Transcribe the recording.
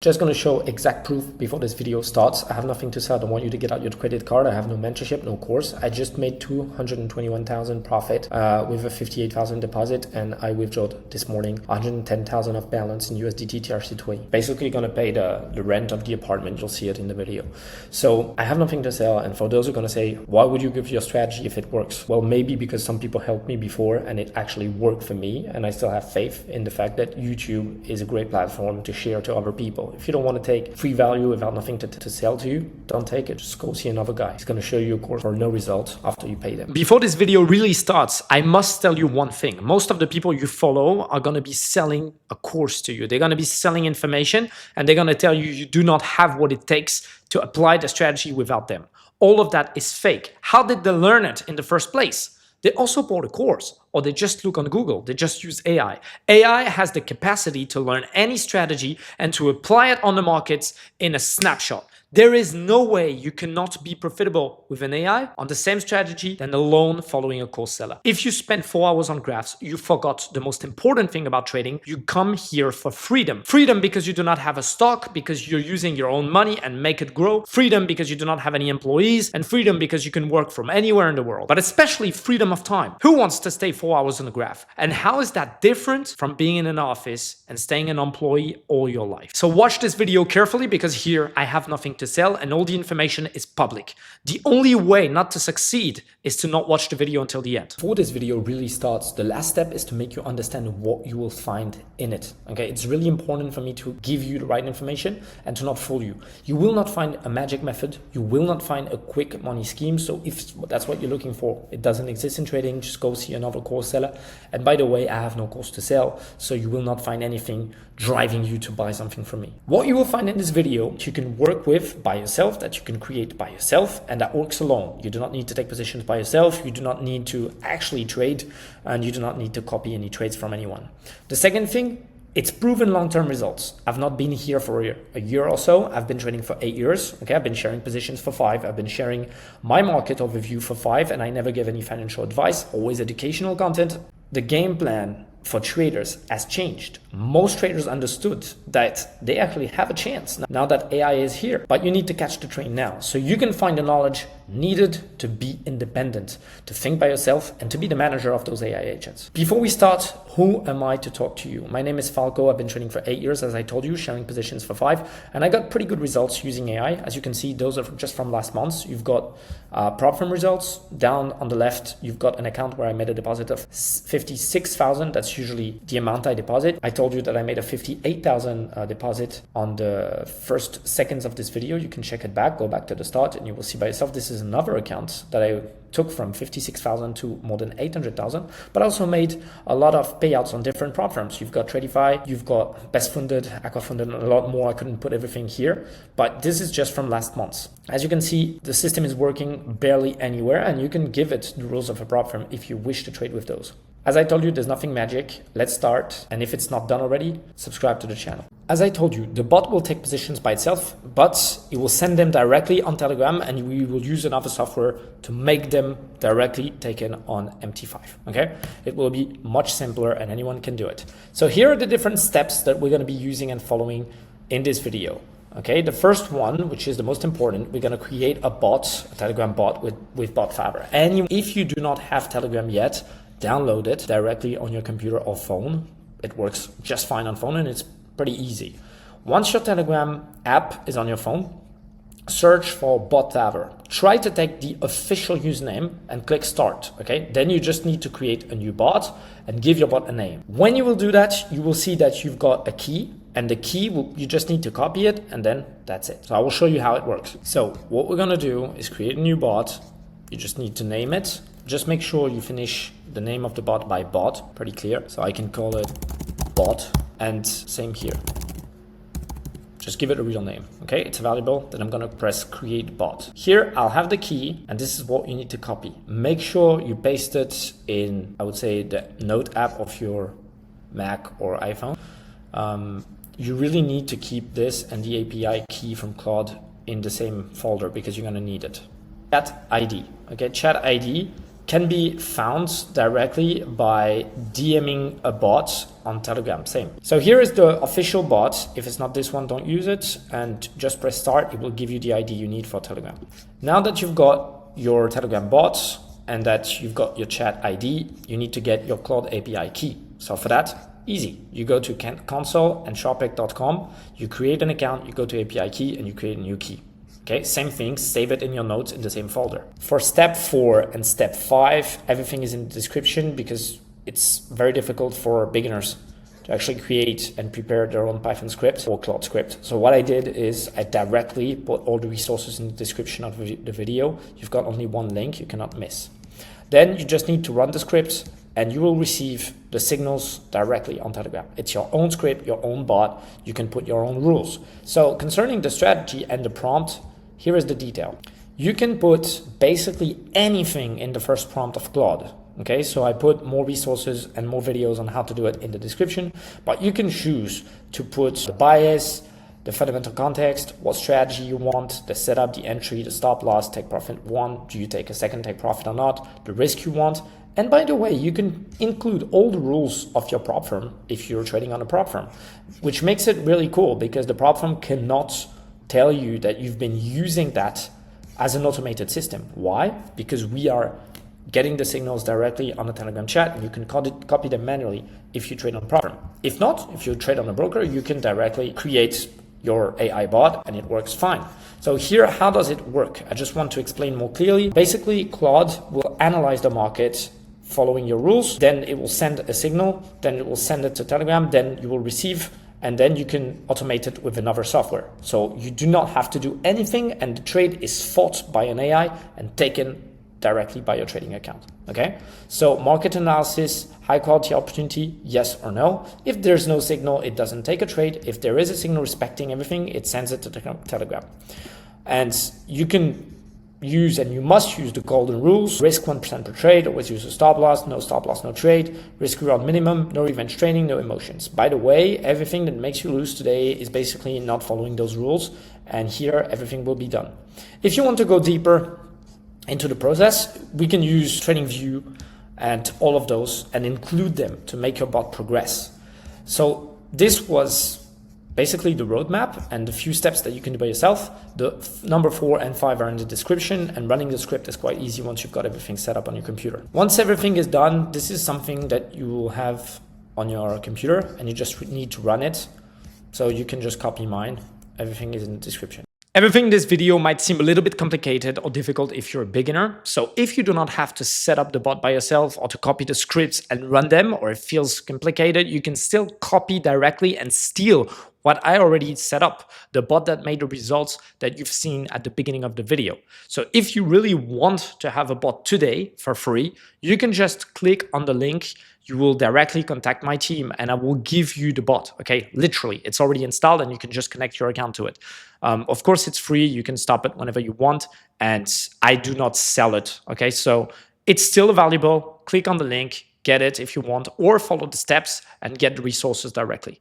Just going to show exact proof before this video starts. I have nothing to sell. I don't want you to get out your credit card. I have no mentorship, no course. I just made 221,000 profit with a 58,000 deposit, and I withdrawed this morning 110,000 of balance in USDT TRC20. Basically going to pay the rent of the apartment. You'll see it in the video. So I have nothing to sell. And for those who are going to say, why would you give your strategy if it works? Well, maybe because some people helped me before and it actually worked for me. And I still have faith in the fact that YouTube is a great platform to share to other people. If you don't want to take free value without nothing to sell to you, don't take it. Just go see another guy. He's going to show you a course for no result after you pay them. Before this video really starts, I must tell you one thing. Most of the people you follow are going to be selling a course to you. They're going to be selling information, and they're going to tell you you do not have what it takes to apply the strategy without them. All of that is fake. How did they learn it in the first place? They also bought a course, or they just look on Google. They just use AI. AI has the capacity to learn any strategy and to apply it on the markets in a snapshot. There is no way you cannot be profitable with an AI on the same strategy than alone following a course seller. If you spend 4 hours on graphs, you forgot the most important thing about trading. You come here for freedom. Freedom because you do not have a stock, because you're using your own money and make it grow. Freedom because you do not have any employees, and freedom because you can work from anywhere in the world. But especially freedom of time. Who wants to stay 4 hours on a graph? And how is that different from being in an office and staying an employee all your life? So watch this video carefully, because here I have nothing to sell and all the information is public. The only way not to succeed is to not watch the video until the end. Before this video really starts, the last step is to make you understand what you will find in it. Okay, it's really important for me to give you the right information and to not fool you. You will not find a magic method. You will not find a quick money scheme. So if that's what you're looking for, it doesn't exist in trading. Just go see another course seller. And by the way, I have no course to sell, so you will not find anything driving you to buy something from me. What you will find in this video, you can work with by yourself, that you can create by yourself, and that works alone. You do not need to take positions by yourself. You do not need to actually trade, and you do not need to copy any trades from anyone. The second thing, it's proven long-term results. I've not been here for a year or so. I've been trading for 8 years. Okay, I've been sharing positions for 5. I've been sharing my market overview for 5, and I never give any financial advice, always educational content. The game plan for traders has changed. Most traders understood that they actually have a chance now that AI is here, but you need to catch the train now. So you can find the knowledge needed to be independent, to think by yourself, and to be the manager of those AI agents. Before we start, who am I to talk to you? My name is Falco. I've been trading for 8 years, as I told you, sharing positions for 5, and I got pretty good results using AI. As you can see, those are just from last month. You've got prop firm results. Down on the left, you've got an account where I made a deposit of 56,000. That's usually the amount I deposit. I told you that I made a 58,000 deposit on the first seconds of this video. You can check it back, go back to the start, and you will see by yourself. This is another account that I took from 56,000 to more than 800,000, but also made a lot of payouts on different prop firms. You've got Tradify, you've got Best Funded, Aqua Funded, and a lot more. I couldn't put everything here, but this is just from last month. As you can see, the system is working barely anywhere, and you can give it the rules of a prop firm if you wish to trade with those. As I told you, there's nothing magic. Let's start. And if it's not done already, subscribe to the channel. As I told you, the bot will take positions by itself, but it will send them directly on Telegram, and we will use another software to make them directly taken on MT5. Okay, it will be much simpler and anyone can do it. So here are the different steps that we're going to be using and following in this video. Okay, the first one, which is the most important, we're going to create a bot, a Telegram bot with BotFather. And if you do not have Telegram yet, download it directly on your computer or phone. It works just fine on phone, and it's pretty easy. Once your Telegram app is on your phone, search for BotFather. Try to take the official username and click start. Okay, then you just need to create a new bot and give your bot a name. When you will do that, you will see that you've got a key, and the key you just need to copy it, and then that's it. So I will show you how it works. So what we're going to do is create a new bot. You just need to name it. Just make sure you finish the name of the bot by bot, pretty clear. So I can call it bot, and same here. Just give it a real name. Okay, it's valuable. Then I'm going to press create bot. Here I'll have the key, and this is what you need to copy. Make sure you paste it in, I would say, the Note app of your Mac or iPhone. You really need to keep this and the API key from Claude in the same folder, because you're going to need it. Chat ID. Okay, chat ID can be found directly by DMing a bot on Telegram. Same. So here is the official bot. If it's not this one, don't use it, and just press start. It will give you the ID you need for Telegram. Now that you've got your Telegram bot and that you've got your chat ID, you need to get your Claude API key. So for that, easy. You go to console and sharpec.com, you create an account, you go to API key, and you create a new key. Okay, same thing, save it in your notes in the same folder. For step 4 and step 5, everything is in the description because it's very difficult for beginners to actually create and prepare their own Python script or Claude script. So what I did is I directly put all the resources in the description of the video. You've got only one link you cannot miss. Then you just need to run the script and you will receive the signals directly on Telegram. It's your own script, your own bot. You can put your own rules. So concerning the strategy and the prompt, here is the detail. You can put basically anything in the first prompt of Claude. Okay, so I put more resources and more videos on how to do it in the description, but you can choose to put the bias, the fundamental context, what strategy you want, the setup, the entry, the stop loss, take profit one, do you take a second take profit or not, the risk you want. And by the way, you can include all the rules of your prop firm if you're trading on a prop firm, which makes it really cool because the prop firm cannot tell you that you've been using that as an automated system. Why? Because we are getting the signals directly on the Telegram chat, and you can copy them manually if you trade on a prop firm. If not, if you trade on a broker, you can directly create your AI bot and it works fine. So here, how does it work? I just want to explain more clearly. Basically, Claude will analyze the market following your rules, then it will send a signal, then it will send it to Telegram, then you will receive, and then you can automate it with another software. So you do not have to do anything, and the trade is fought by an AI and taken directly by your trading account. Okay, so market analysis, high quality opportunity, yes or no. If there's no signal, it doesn't take a trade. If there is a signal respecting everything, it sends it to Telegram. And you can use, and you must use, the golden rules. Risk 1% per trade, always use a stop loss, no trade, risk reward minimum, no revenge trading, no emotions. By the way, everything that makes you lose today is basically not following those rules, and here everything will be done. If you want to go deeper into the process, we can use TradingView and all of those and include them to make your bot progress. So this was basically the roadmap and the few steps that you can do by yourself. The number 4 and 5 are in the description, and running the script is quite easy once you've got everything set up on your computer. Once everything is done, this is something that you will have on your computer and you just need to run it. So you can just copy mine. Everything is in the description. Everything in this video might seem a little bit complicated or difficult if you're a beginner. So if you do not have to set up the bot by yourself or to copy the scripts and run them, or it feels complicated, you can still copy directly and steal what I already set up, the bot that made the results that you've seen at the beginning of the video. So if you really want to have a bot today for free, you can just click on the link. You will directly contact my team and I will give you the bot. Okay, literally, it's already installed and you can just connect your account to it. Of course, it's free. You can stop it whenever you want, and I do not sell it. Okay, so it's still available. Click on the link, get it if you want, or follow the steps and get the resources directly.